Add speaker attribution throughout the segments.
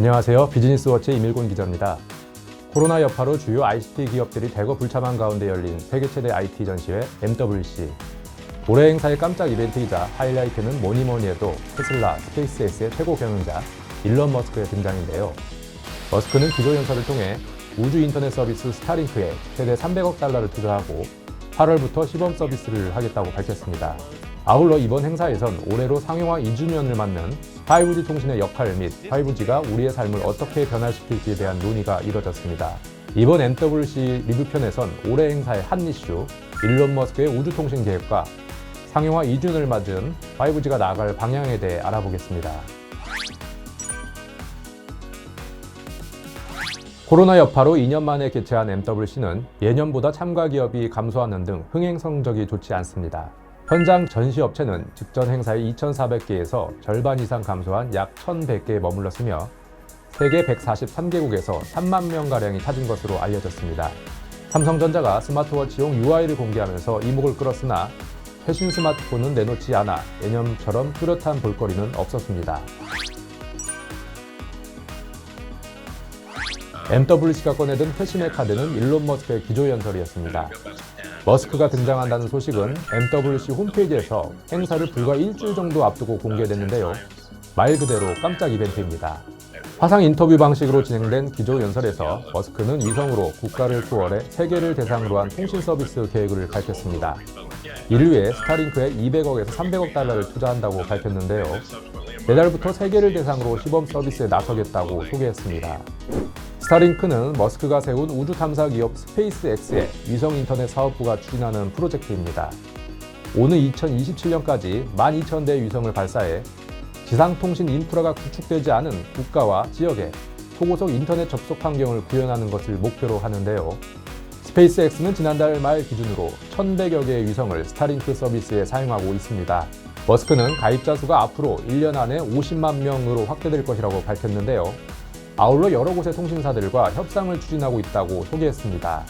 Speaker 1: 안녕하세요. 비즈니스워치의 이밀곤 기자입니다. 코로나 여파로 주요 ICT 기업들이 대거 불참한 가운데 열린 세계 최대 IT 전시회 MWC. 올해 행사의 깜짝 이벤트이자 하이라이트는 뭐니뭐니 해도 테슬라, 스페이스X의 최고 경영자 일론 머스크의 등장인데요. 머스크는 기조연설을 통해 우주 인터넷 서비스 스타링크에 최대 300억 달러를 투자하고 8월부터 시범 서비스를 하겠다고 밝혔습니다. 아울러 이번 행사에선 올해로 상용화 2주년을 맞는 5G 통신의 역할 및 5G가 우리의 삶을 어떻게 변화시킬지에 대한 논의가 이뤄졌습니다. 이번 MWC 리뷰편에선 올해 행사의 한 이슈, 일론 머스크의 우주통신 계획과 상용화 2주년을 맞은 5G가 나아갈 방향에 대해 알아보겠습니다. 코로나 여파로 2년 만에 개최한 MWC는 예년보다 참가 기업이 감소하는 등 흥행 성적이 좋지 않습니다. 현장 전시업체는 직전 행사의 2,400개에서 절반 이상 감소한 약 1,100개에 머물렀으며 세계 143개국에서 3만 명가량이 찾은 것으로 알려졌습니다. 삼성전자가 스마트워치용 UI를 공개하면서 이목을 끌었으나 최신 스마트폰은 내놓지 않아 예년처럼 뚜렷한 볼거리는 없었습니다. MWC가 꺼내든 회심의 카드는 일론 머스크의 기조연설이었습니다. 머스크가 등장한다는 소식은 MWC 홈페이지에서 행사를 불과 일주일 정도 앞두고 공개됐는데요. 말 그대로 깜짝 이벤트입니다. 화상 인터뷰 방식으로 진행된 기조연설에서 머스크는 위성으로 국가를 투어해 세계를 대상으로 한 통신 서비스 계획을 밝혔습니다. 이를 위해 스타링크에 200억에서 300억 달러를 투자한다고 밝혔는데요. 내달부터 세계를 대상으로 시범 서비스에 나서겠다고 소개했습니다. 스타링크는 머스크가 세운 우주 탐사 기업 스페이스X의 위성 인터넷 사업부가 추진하는 프로젝트입니다. 오는 2027년까지 12,000대의 위성을 발사해 지상통신 인프라가 구축되지 않은 국가와 지역에 초고속 인터넷 접속 환경을 구현하는 것을 목표로 하는데요. 스페이스X는 지난달 말 기준으로 1,100여 개의 위성을 스타링크 서비스에 사용하고 있습니다. 머스크는 가입자 수가 앞으로 1년 안에 50만 명으로 확대될 것이라고 밝혔는데요. 아울러 여러 곳의 통신사들과 협상을 추진하고 있다고 소개했습니다.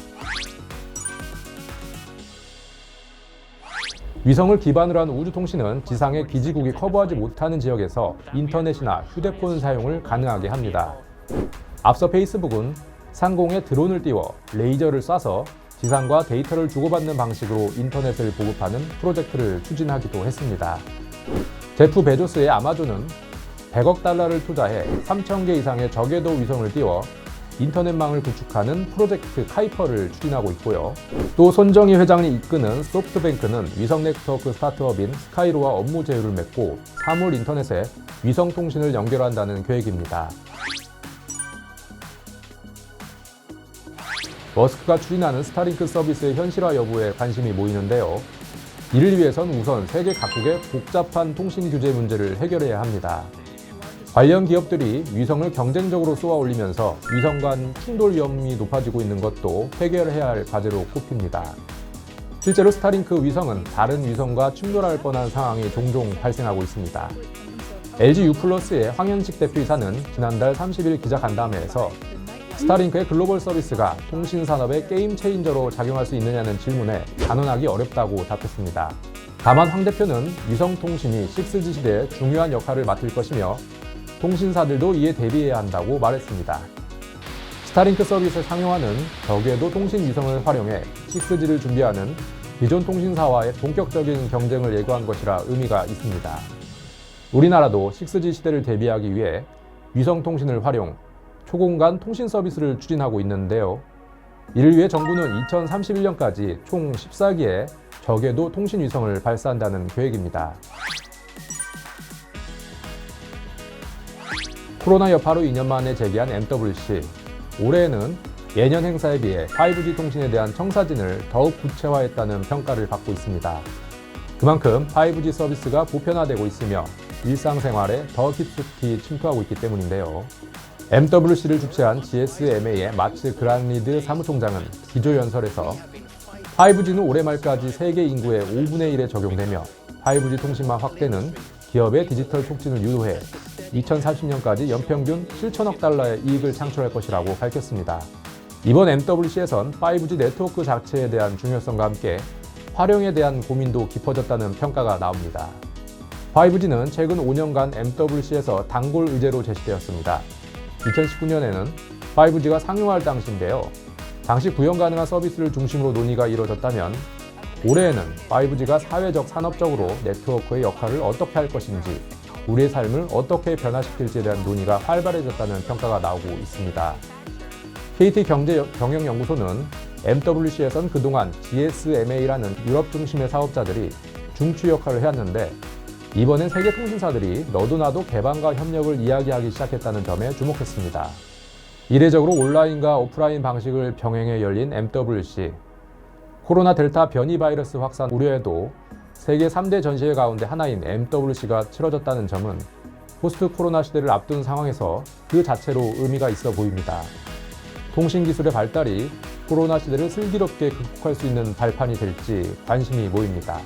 Speaker 1: 위성을 기반으로 한 우주통신은 지상의 기지국이 커버하지 못하는 지역에서 인터넷이나 휴대폰 사용을 가능하게 합니다. 앞서 페이스북은 상공에 드론을 띄워 레이저를 쏴서 지상과 데이터를 주고받는 방식으로 인터넷을 보급하는 프로젝트를 추진하기도 했습니다. 제프 베조스의 아마존은 100억 달러를 투자해 3,000개 이상의 저궤도 위성을 띄워 인터넷망을 구축하는 프로젝트 카이퍼를 추진하고 있고요. 또 손정희 회장이 이끄는 소프트뱅크는 위성 네트워크 스타트업인 스카이로와 업무 제휴를 맺고 사물 인터넷에 위성 통신을 연결한다는 계획입니다. 머스크가 추진하는 스타링크 서비스의 현실화 여부에 관심이 모이는데요. 이를 위해선 우선 세계 각국의 복잡한 통신 규제 문제를 해결해야 합니다. 관련 기업들이 위성을 경쟁적으로 쏘아 올리면서 위성 간 충돌 위험이 높아지고 있는 것도 해결해야 할 과제로 꼽힙니다. 실제로 스타링크 위성은 다른 위성과 충돌할 뻔한 상황이 종종 발생하고 있습니다. LG U+의 황현식 대표이사는 지난달 30일 기자간담회에서 스타링크의 글로벌 서비스가 통신 산업의 게임 체인저로 작용할 수 있느냐는 질문에 단언하기 어렵다고 답했습니다. 다만 황 대표는 위성 통신이 6G 시대에 중요한 역할을 맡을 것이며 통신사들도 이에 대비해야 한다고 말했습니다. 스타링크 서비스 상용화는 저궤도 통신 위성을 활용해 6G를 준비하는 기존 통신사와의 본격적인 경쟁을 예고한 것이라 의미가 있습니다. 우리나라도 6G 시대를 대비하기 위해 위성 통신을 활용, 초공간 통신 서비스를 추진하고 있는데요. 이를 위해 정부는 2031년까지 총 14기의 저궤도 통신 위성을 발사한다는 계획입니다. 코로나 여파로 2년 만에 재개한 MWC. 올해에는 예년 행사에 비해 5G 통신에 대한 청사진을 더욱 구체화했다는 평가를 받고 있습니다. 그만큼 5G 서비스가 보편화되고 있으며 일상생활에 더 깊숙이 침투하고 있기 때문인데요. MWC를 주최한 GSMA의 마츠 그란리드 사무총장은 기조연설에서 5G는 올해 말까지 세계 인구의 5분의 1에 적용되며 5G 통신망 확대는 기업의 디지털 촉진을 유도해 2040년까지 연평균 7천억 달러의 이익을 창출할 것이라고 밝혔습니다. 이번 MWC에선 5G 네트워크 자체에 대한 중요성과 함께 활용에 대한 고민도 깊어졌다는 평가가 나옵니다. 5G는 최근 5년간 MWC에서 단골 의제로 제시되었습니다. 2019년에는 5G가 상용화할 당시인데요. 당시 구현 가능한 서비스를 중심으로 논의가 이뤄졌다면 올해에는 5G가 사회적, 산업적으로 네트워크의 역할을 어떻게 할 것인지, 우리의 삶을 어떻게 변화시킬지에 대한 논의가 활발해졌다는 평가가 나오고 있습니다. KT경제경영연구소는 MWC에선 그동안 GSMA라는 유럽 중심의 사업자들이 중추 역할을 해왔는데 이번엔 세계 통신사들이 너도 나도 개방과 협력을 이야기하기 시작했다는 점에 주목했습니다. 이례적으로 온라인과 오프라인 방식을 병행해 열린 MWC. 코로나 델타 변이 바이러스 확산 우려에도 세계 3대 전시회 가운데 하나인 MWC가 치러졌다는 점은 포스트 코로나 시대를 앞둔 상황에서 그 자체로 의미가 있어 보입니다. 통신기술의 발달이 코로나 시대를 슬기롭게 극복할 수 있는 발판이 될지 관심이 모입니다.